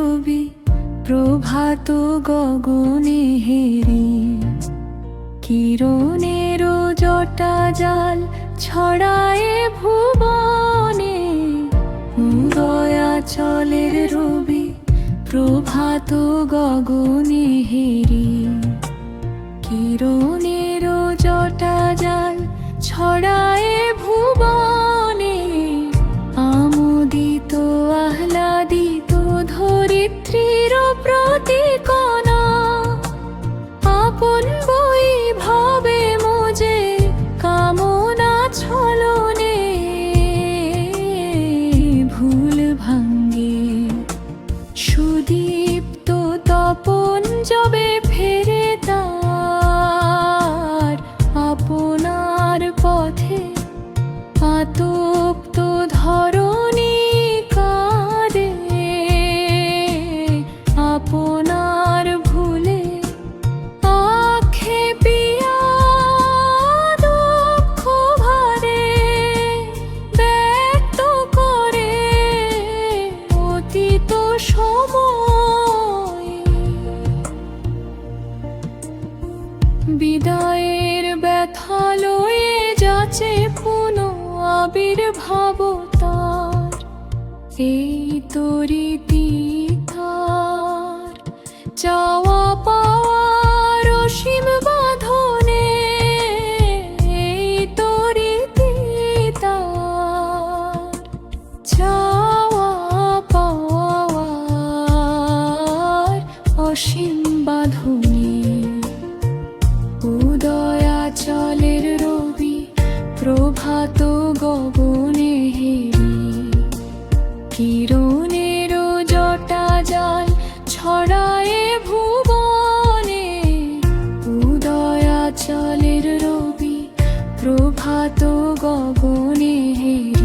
রবি প্রভাত গগনে হেরি, কিরণের জটা জাল ছড়ায় ভুবনে। উদয়াচলের রবি প্রভাত গগনে হেরি, কিরণের জটা জাল ছড়ায় ভুবনে। আমোদিত আহ্লাদিত ধরিত্রীর প্রতিকণা, আপন বই ভাবে মোজে কামনা ছলনে। ভুল ভাঙ্গে সুদীপ্ত তপন যবে ফেরে তার, আপনার পথে আতপ্ত ধরণী কাঁদে। আপনার ভুলে আক্ষেপিয়া দুঃখ ভারে ব্যক্ত করে অতীত সময়। বিদায়ের ব্যথা লয়ে যাচ্ছে পুনঃ আবির্ভাব তার, এই তরিতি তার চাওয়া পাওয়ার অসীম বাঁধনে। এই তরিতি তার চাওয়া পাওয়ার অসীম বাঁধনে। উদয়াচলের রবি প্রভাত গগনে হেরি, কিরণের জটা জাল ছড়ায় ভুবনে। উদয়াচলের রবি প্রভাত গগনে হেরি।